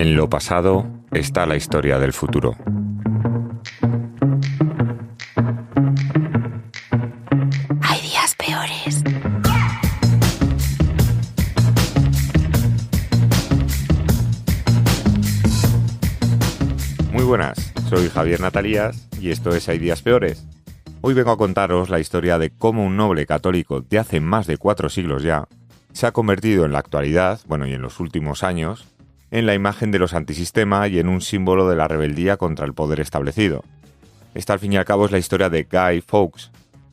En lo pasado está la historia del futuro. Hay días peores. Muy buenas, soy Javier Natalías y esto es Hay días peores. Hoy vengo a contaros la historia de cómo un noble católico de hace más de 4 siglos ya se ha convertido en la actualidad, y en los últimos años, en la imagen de los antisistema y en un símbolo de la rebeldía contra el poder establecido. Esta al fin y al cabo es la historia de Guy Fawkes,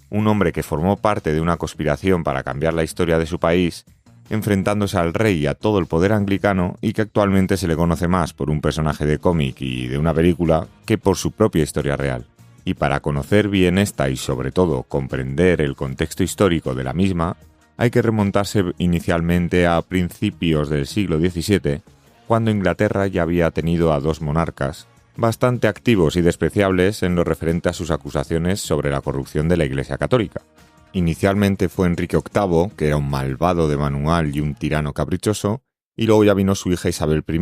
un hombre que formó parte de una conspiración para cambiar la historia de su país, enfrentándose al rey y a todo el poder anglicano, y que actualmente se le conoce más por un personaje de cómic y de una película que por su propia historia real. Y para conocer bien esta y sobre todo comprender el contexto histórico de la misma, hay que remontarse inicialmente a principios del siglo XVII, cuando Inglaterra ya había tenido a 2 monarcas bastante activos y despreciables en lo referente a sus acusaciones sobre la corrupción de la Iglesia Católica. Inicialmente fue Enrique VIII, que era un malvado de manual y un tirano caprichoso, y luego ya vino su hija Isabel I,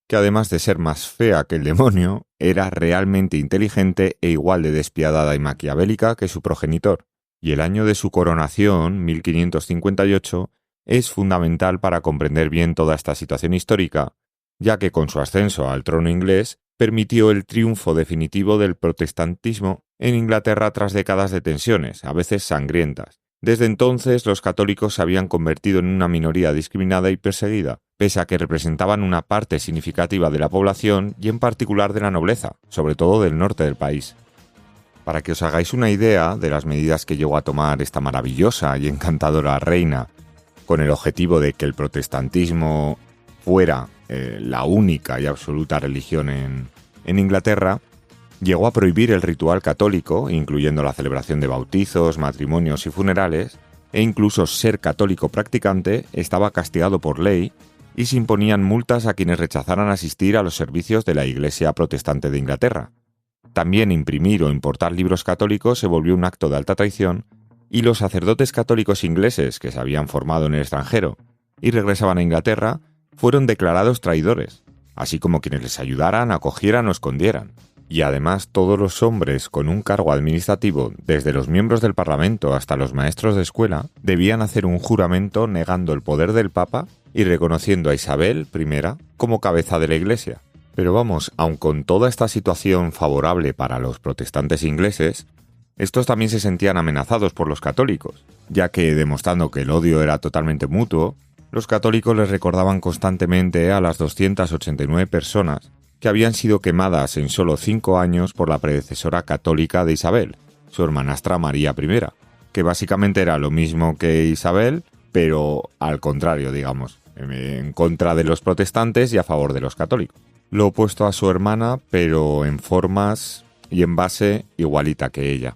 que además de ser más fea que el demonio, era realmente inteligente e igual de despiadada y maquiavélica que su progenitor. Y el año de su coronación, 1558, es fundamental para comprender bien toda esta situación histórica, ya que con su ascenso al trono inglés permitió el triunfo definitivo del protestantismo en Inglaterra tras décadas de tensiones, a veces sangrientas. Desde entonces los católicos se habían convertido en una minoría discriminada y perseguida, pese a que representaban una parte significativa de la población y en particular de la nobleza, sobre todo del norte del país. Para que os hagáis una idea de las medidas que llegó a tomar esta maravillosa y encantadora reina, con el objetivo de que el protestantismo fuera la única y absoluta religión en Inglaterra, llegó a prohibir el ritual católico, incluyendo la celebración de bautizos, matrimonios y funerales, e incluso ser católico practicante estaba castigado por ley y se imponían multas a quienes rechazaran asistir a los servicios de la Iglesia Protestante de Inglaterra. También imprimir o importar libros católicos se volvió un acto de alta traición, y los sacerdotes católicos ingleses que se habían formado en el extranjero y regresaban a Inglaterra fueron declarados traidores, así como quienes les ayudaran, acogieran o escondieran. Y además todos los hombres con un cargo administrativo, desde los miembros del Parlamento hasta los maestros de escuela, debían hacer un juramento negando el poder del Papa y reconociendo a Isabel I como cabeza de la Iglesia. Pero aun con toda esta situación favorable para los protestantes ingleses, estos también se sentían amenazados por los católicos, ya que, demostrando que el odio era totalmente mutuo, los católicos les recordaban constantemente a las 289 personas que habían sido quemadas en solo 5 años por la predecesora católica de Isabel, su hermanastra María I, que básicamente era lo mismo que Isabel, pero al contrario, en contra de los protestantes y a favor de los católicos. Lo opuesto a su hermana, pero en formas y en base igualita que ella.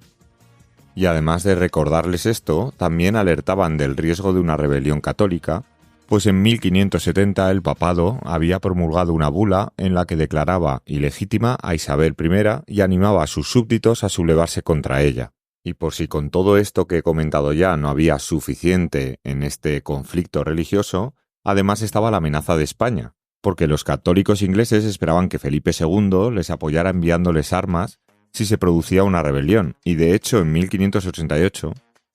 Y además de recordarles esto, también alertaban del riesgo de una rebelión católica, pues en 1570 el papado había promulgado una bula en la que declaraba ilegítima a Isabel I y animaba a sus súbditos a sublevarse contra ella. Y por si con todo esto que he comentado ya no había suficiente en este conflicto religioso, además estaba la amenaza de España, porque los católicos ingleses esperaban que Felipe II les apoyara enviándoles armas si se producía una rebelión, y de hecho en 1588,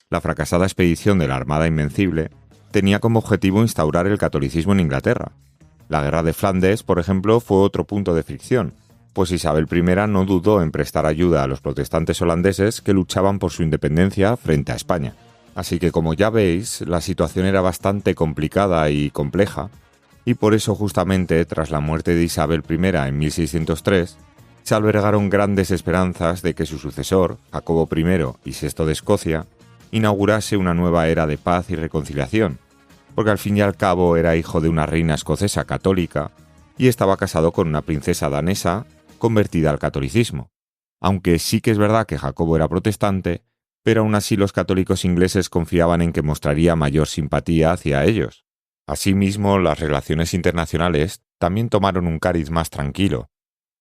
la fracasada expedición de la Armada Invencible tenía como objetivo instaurar el catolicismo en Inglaterra. La Guerra de Flandes, por ejemplo, fue otro punto de fricción, pues Isabel I no dudó en prestar ayuda a los protestantes holandeses que luchaban por su independencia frente a España. Así que, como ya veis, la situación era bastante complicada y compleja, y por eso justamente tras la muerte de Isabel I en 1603, se albergaron grandes esperanzas de que su sucesor, Jacobo I y VI de Escocia, inaugurase una nueva era de paz y reconciliación, porque al fin y al cabo era hijo de una reina escocesa católica y estaba casado con una princesa danesa convertida al catolicismo. Aunque sí que es verdad que Jacobo era protestante, pero aún así los católicos ingleses confiaban en que mostraría mayor simpatía hacia ellos. Asimismo, las relaciones internacionales también tomaron un cariz más tranquilo.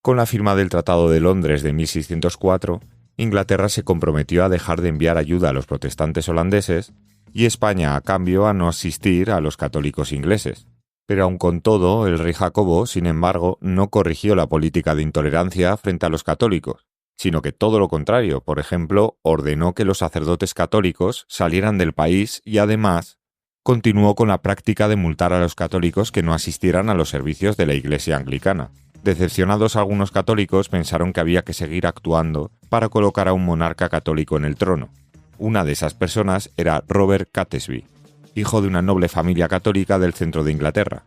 Con la firma del Tratado de Londres de 1604, Inglaterra se comprometió a dejar de enviar ayuda a los protestantes holandeses y España, a cambio, a no asistir a los católicos ingleses. Pero aun con todo, el rey Jacobo, sin embargo, no corrigió la política de intolerancia frente a los católicos, sino que todo lo contrario. Por ejemplo, ordenó que los sacerdotes católicos salieran del país y además continuó con la práctica de multar a los católicos que no asistieran a los servicios de la Iglesia anglicana. Decepcionados algunos católicos pensaron que había que seguir actuando para colocar a un monarca católico en el trono. Una de esas personas era Robert Catesby, hijo de una noble familia católica del centro de Inglaterra.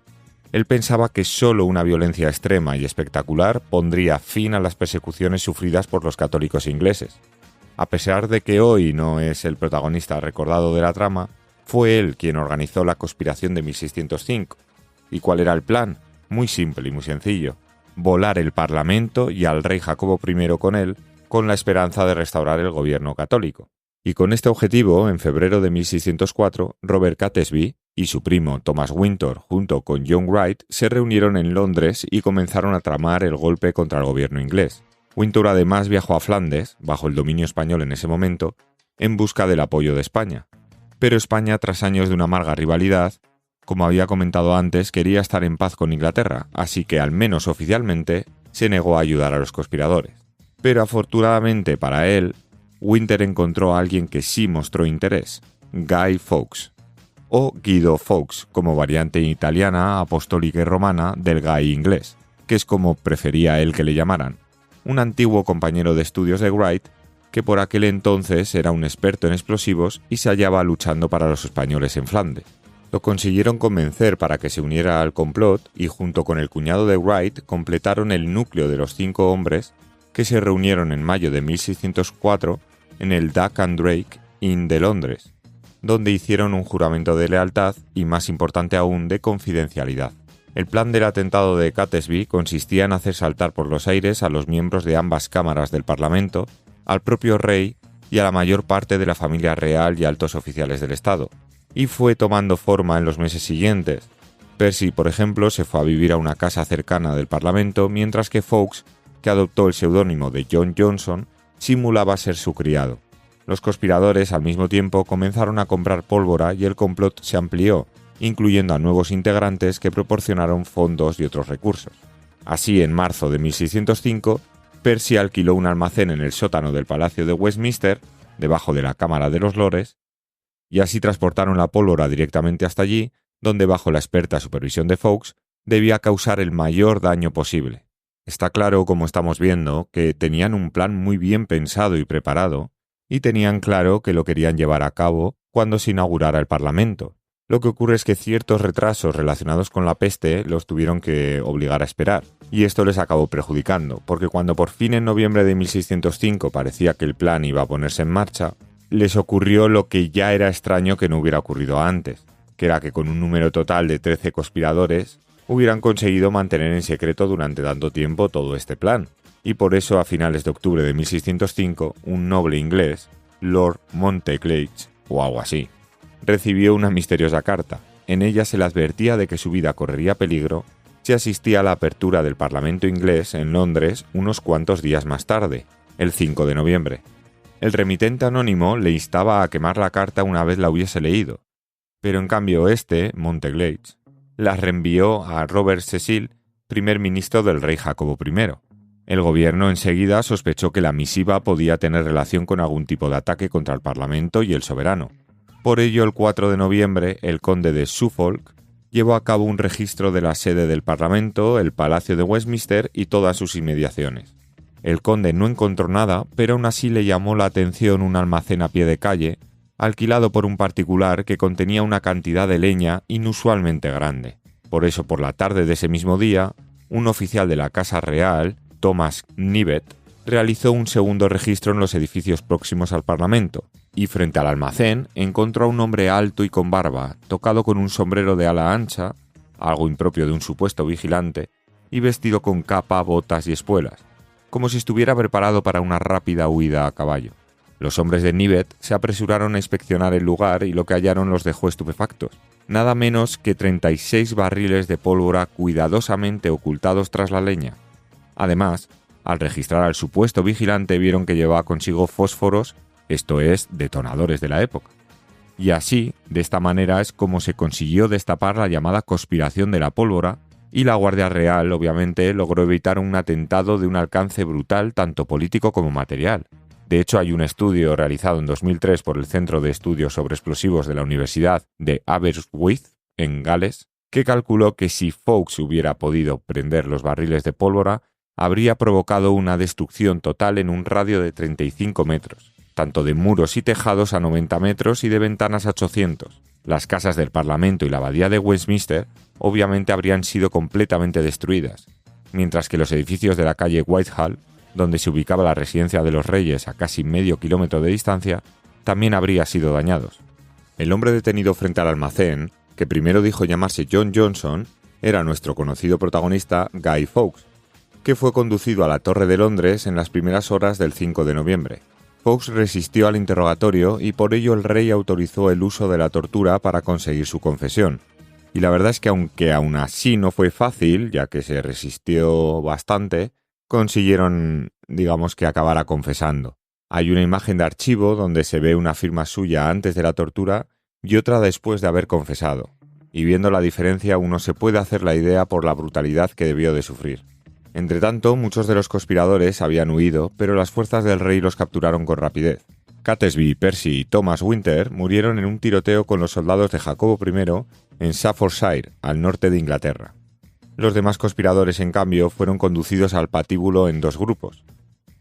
Él pensaba que solo una violencia extrema y espectacular pondría fin a las persecuciones sufridas por los católicos ingleses. A pesar de que hoy no es el protagonista recordado de la trama, fue él quien organizó la conspiración de 1605. ¿Y cuál era el plan? Muy simple y muy sencillo: volar el Parlamento y al rey Jacobo I con él, con la esperanza de restaurar el gobierno católico. Y con este objetivo, en febrero de 1604, Robert Catesby y su primo Thomas Wintour, junto con John Wright, se reunieron en Londres y comenzaron a tramar el golpe contra el gobierno inglés. Wintour además viajó a Flandes, bajo el dominio español en ese momento, en busca del apoyo de España. Pero España, tras años de una amarga rivalidad, como había comentado antes, quería estar en paz con Inglaterra, así que al menos oficialmente se negó a ayudar a los conspiradores. Pero afortunadamente para él, Wintour encontró a alguien que sí mostró interés: Guy Fawkes, o Guido Fawkes, como variante italiana, apostólica y romana del Guy inglés, que es como prefería él que le llamaran, un antiguo compañero de estudios de Wright, que por aquel entonces era un experto en explosivos y se hallaba luchando para los españoles en Flandes. Lo consiguieron convencer para que se uniera al complot y junto con el cuñado de Wright completaron el núcleo de los 5 hombres que se reunieron en mayo de 1604 en el Duck and Drake Inn de Londres, donde hicieron un juramento de lealtad y, más importante aún, de confidencialidad. El plan del atentado de Catesby consistía en hacer saltar por los aires a los miembros de ambas cámaras del Parlamento, al propio rey y a la mayor parte de la familia real y altos oficiales del Estado, y fue tomando forma en los meses siguientes. Percy, por ejemplo, se fue a vivir a una casa cercana del Parlamento, mientras que Fawkes, que adoptó el seudónimo de John Johnson, simulaba ser su criado. Los conspiradores al mismo tiempo comenzaron a comprar pólvora y el complot se amplió, incluyendo a nuevos integrantes que proporcionaron fondos y otros recursos. Así, en marzo de 1605, Percy alquiló un almacén en el sótano del Palacio de Westminster, debajo de la Cámara de los Lores, y así transportaron la pólvora directamente hasta allí, donde bajo la experta supervisión de Fawkes debía causar el mayor daño posible. Está claro, como estamos viendo, que tenían un plan muy bien pensado y preparado, y tenían claro que lo querían llevar a cabo cuando se inaugurara el Parlamento. Lo que ocurre es que ciertos retrasos relacionados con la peste los tuvieron que obligar a esperar, y esto les acabó perjudicando, porque cuando por fin en noviembre de 1605 parecía que el plan iba a ponerse en marcha, les ocurrió lo que ya era extraño que no hubiera ocurrido antes, que era que con un número total de 13 conspiradores hubieran conseguido mantener en secreto durante tanto tiempo todo este plan, y por eso a finales de octubre de 1605 un noble inglés, Lord Montaclage, o algo así, recibió una misteriosa carta. En ella se le advertía de que su vida correría peligro si asistía a la apertura del Parlamento inglés en Londres unos cuantos días más tarde, el 5 de noviembre. El remitente anónimo le instaba a quemar la carta una vez la hubiese leído, pero en cambio Montaclage, la reenvió a Robert Cecil, primer ministro del rey Jacobo I. El gobierno enseguida sospechó que la misiva podía tener relación con algún tipo de ataque contra el Parlamento y el soberano. Por ello, el 4 de noviembre, el conde de Suffolk llevó a cabo un registro de la sede del Parlamento, el Palacio de Westminster y todas sus inmediaciones. El conde no encontró nada, pero aún así le llamó la atención un almacén a pie de calle, alquilado por un particular que contenía una cantidad de leña inusualmente grande. Por eso, por la tarde de ese mismo día, un oficial de la Casa Real, Thomas Knivet, realizó un segundo registro en los edificios próximos al Parlamento, y frente al almacén encontró a un hombre alto y con barba, tocado con un sombrero de ala ancha, algo impropio de un supuesto vigilante, y vestido con capa, botas y espuelas, como si estuviera preparado para una rápida huida a caballo. Los hombres de Knivet se apresuraron a inspeccionar el lugar y lo que hallaron los dejó estupefactos. Nada menos que 36 barriles de pólvora cuidadosamente ocultados tras la leña. Además, al registrar al supuesto vigilante vieron que llevaba consigo fósforos, esto es, detonadores de la época. Y así, de esta manera, es como se consiguió destapar la llamada conspiración de la pólvora, y la Guardia Real, obviamente, logró evitar un atentado de un alcance brutal tanto político como material. De hecho, hay un estudio realizado en 2003 por el Centro de Estudios sobre Explosivos de la Universidad de Aberystwyth, en Gales, que calculó que si Fawkes hubiera podido prender los barriles de pólvora, habría provocado una destrucción total en un radio de 35 metros, tanto de muros y tejados a 90 metros y de ventanas a 800. Las casas del Parlamento y la abadía de Westminster obviamente habrían sido completamente destruidas, mientras que los edificios de la calle Whitehall, donde se ubicaba la residencia de los reyes a casi medio kilómetro de distancia, también habría sido dañados. El hombre detenido frente al almacén, que primero dijo llamarse John Johnson, era nuestro conocido protagonista Guy Fawkes, que fue conducido a la Torre de Londres en las primeras horas del 5 de noviembre. Fawkes resistió al interrogatorio y por ello el rey autorizó el uso de la tortura para conseguir su confesión. Y la verdad es que aunque aún así no fue fácil, ya que se resistió bastante, consiguieron, digamos, que acabara confesando. Hay una imagen de archivo donde se ve una firma suya antes de la tortura y otra después de haber confesado. Y viendo la diferencia uno se puede hacer la idea por la brutalidad que debió de sufrir. Entretanto, muchos de los conspiradores habían huido, pero las fuerzas del rey los capturaron con rapidez. Catesby, Percy y Thomas Winter murieron en un tiroteo con los soldados de Jacobo I en Staffordshire, al norte de Inglaterra. Los demás conspiradores, en cambio, fueron conducidos al patíbulo en dos grupos,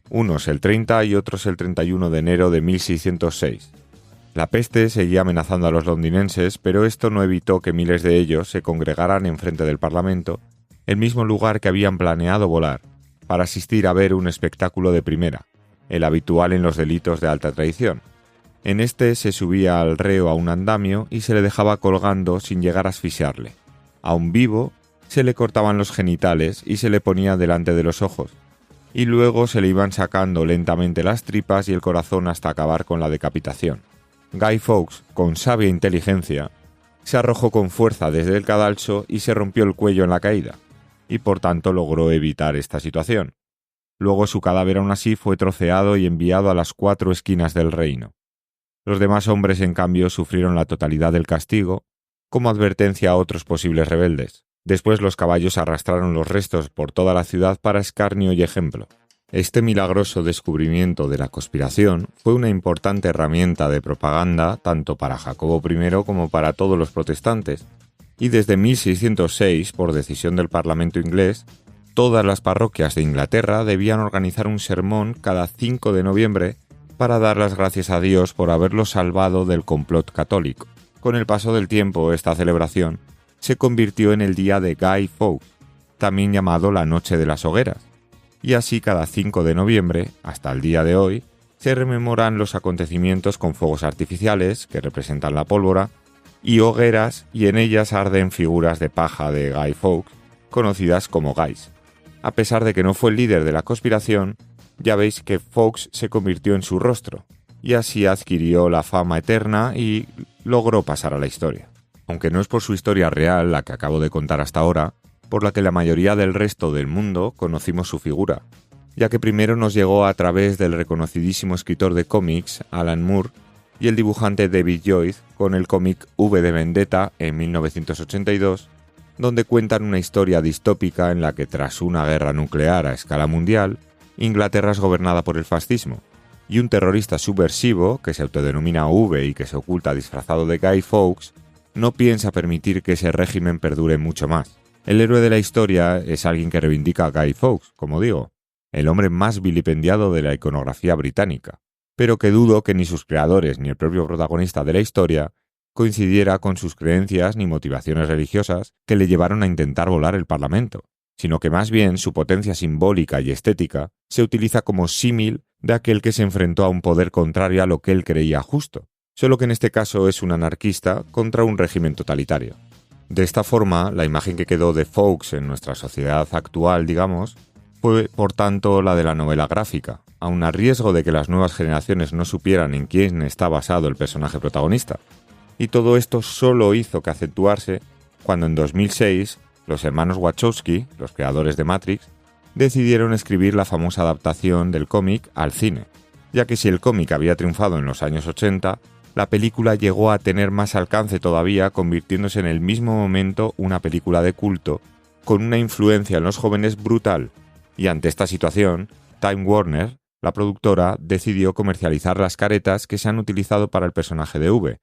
unos el 30 y otros el 31 de enero de 1606. La peste seguía amenazando a los londinenses, pero esto no evitó que miles de ellos se congregaran enfrente del Parlamento, el mismo lugar que habían planeado volar, para asistir a ver un espectáculo de primera, el habitual en los delitos de alta traición. En este se subía al reo a un andamio y se le dejaba colgando sin llegar a asfixiarle. Aún vivo, se le cortaban los genitales y se le ponía delante de los ojos, y luego se le iban sacando lentamente las tripas y el corazón hasta acabar con la decapitación. Guy Fawkes, con sabia inteligencia, se arrojó con fuerza desde el cadalso y se rompió el cuello en la caída, y por tanto logró evitar esta situación. Luego su cadáver aún así fue troceado y enviado a las 4 esquinas del reino. Los demás hombres, en cambio, sufrieron la totalidad del castigo, como advertencia a otros posibles rebeldes. Después los caballos arrastraron los restos por toda la ciudad para escarnio y ejemplo. Este milagroso descubrimiento de la conspiración fue una importante herramienta de propaganda tanto para Jacobo I como para todos los protestantes, y desde 1606, por decisión del Parlamento inglés, todas las parroquias de Inglaterra debían organizar un sermón cada 5 de noviembre para dar las gracias a Dios por haberlo salvado del complot católico. Con el paso del tiempo, esta celebración se convirtió en el día de Guy Fawkes, también llamado la Noche de las Hogueras, y así cada 5 de noviembre, hasta el día de hoy, se rememoran los acontecimientos con fuegos artificiales, que representan la pólvora, y hogueras, y en ellas arden figuras de paja de Guy Fawkes, conocidas como Guys. A pesar de que no fue el líder de la conspiración, ya veis que Fawkes se convirtió en su rostro, y así adquirió la fama eterna y logró pasar a la historia. Aunque no es por su historia real, la que acabo de contar hasta ahora, por la que la mayoría del resto del mundo conocimos su figura, ya que primero nos llegó a través del reconocidísimo escritor de cómics Alan Moore y el dibujante David Joyce con el cómic V de Vendetta en 1982, donde cuentan una historia distópica en la que tras una guerra nuclear a escala mundial, Inglaterra es gobernada por el fascismo, y un terrorista subversivo, que se autodenomina V y que se oculta disfrazado de Guy Fawkes, no piensa permitir que ese régimen perdure mucho más. El héroe de la historia es alguien que reivindica a Guy Fawkes, como digo, el hombre más vilipendiado de la iconografía británica, pero que dudo que ni sus creadores ni el propio protagonista de la historia coincidiera con sus creencias ni motivaciones religiosas que le llevaron a intentar volar el Parlamento, sino que más bien su potencia simbólica y estética se utiliza como símil de aquel que se enfrentó a un poder contrario a lo que él creía justo, solo que en este caso es un anarquista contra un régimen totalitario. De esta forma, la imagen que quedó de Fawkes en nuestra sociedad actual, digamos, fue por tanto la de la novela gráfica, aun a riesgo de que las nuevas generaciones no supieran en quién está basado el personaje protagonista. Y todo esto solo hizo que acentuarse cuando en 2006 los hermanos Wachowski, los creadores de Matrix, decidieron escribir la famosa adaptación del cómic al cine, ya que si el cómic había triunfado en los años 80, la película llegó a tener más alcance todavía, convirtiéndose en el mismo momento una película de culto, con una influencia en los jóvenes brutal. Y ante esta situación, Time Warner, la productora, decidió comercializar las caretas que se han utilizado para el personaje de V,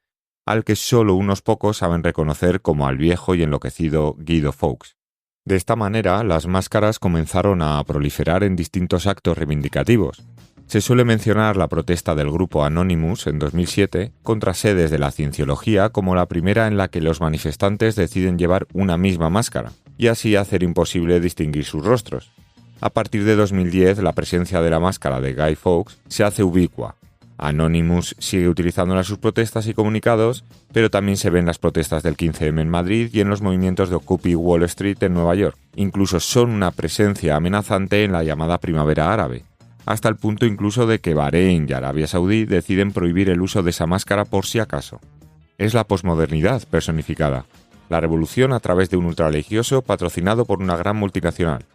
al que solo unos pocos saben reconocer como al viejo y enloquecido Guido Fawkes. De esta manera, las máscaras comenzaron a proliferar en distintos actos reivindicativos. Se suele mencionar la protesta del grupo Anonymous en 2007 contra sedes de la cienciología como la primera en la que los manifestantes deciden llevar una misma máscara, y así hacer imposible distinguir sus rostros. A partir de 2010, la presencia de la máscara de Guy Fawkes se hace ubicua. Anonymous sigue utilizándola en sus protestas y comunicados, pero también se ve en las protestas del 15M en Madrid y en los movimientos de Occupy Wall Street en Nueva York. Incluso son una presencia amenazante en la llamada Primavera Árabe, hasta el punto incluso de que Bahrein y Arabia Saudí deciden prohibir el uso de esa máscara por si acaso. Es la posmodernidad personificada, la revolución a través de un ultrarreligioso patrocinado por una gran multinacional.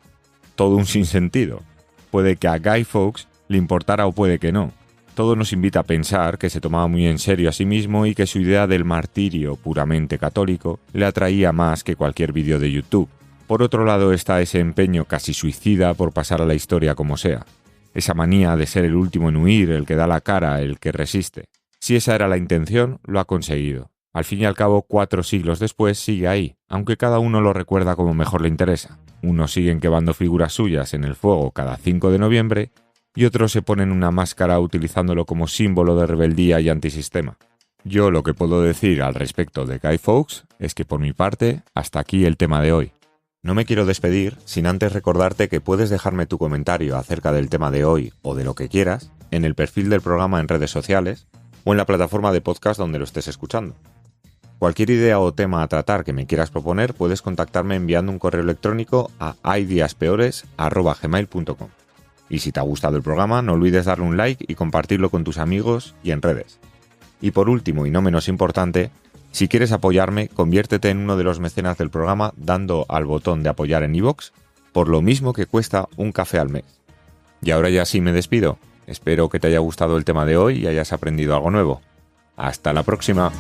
Todo un sinsentido. Puede que a Guy Fawkes le importara o puede que no. Todo nos invita a pensar que se tomaba muy en serio a sí mismo y que su idea del martirio puramente católico le atraía más que cualquier vídeo de YouTube. Por otro lado está ese empeño casi suicida por pasar a la historia como sea. Esa manía de ser el último en huir, el que da la cara, el que resiste. Si esa era la intención, lo ha conseguido. Al fin y al cabo, 4 siglos después sigue ahí, aunque cada uno lo recuerda como mejor le interesa. Unos siguen quemando figuras suyas en el fuego cada 5 de noviembre y otros se ponen una máscara utilizándolo como símbolo de rebeldía y antisistema. Yo lo que puedo decir al respecto de Guy Fawkes es que por mi parte, hasta aquí el tema de hoy. No me quiero despedir sin antes recordarte que puedes dejarme tu comentario acerca del tema de hoy o de lo que quieras en el perfil del programa en redes sociales o en la plataforma de podcast donde lo estés escuchando. Cualquier idea o tema a tratar que me quieras proponer puedes contactarme enviando un correo electrónico a haydiaspeores@gmail.com. Y si te ha gustado el programa, no olvides darle un like y compartirlo con tus amigos y en redes. Y por último, y no menos importante, si quieres apoyarme, conviértete en uno de los mecenas del programa dando al botón de apoyar en iVoox, por lo mismo que cuesta un café al mes. Y ahora ya sí me despido. Espero que te haya gustado el tema de hoy y hayas aprendido algo nuevo. ¡Hasta la próxima!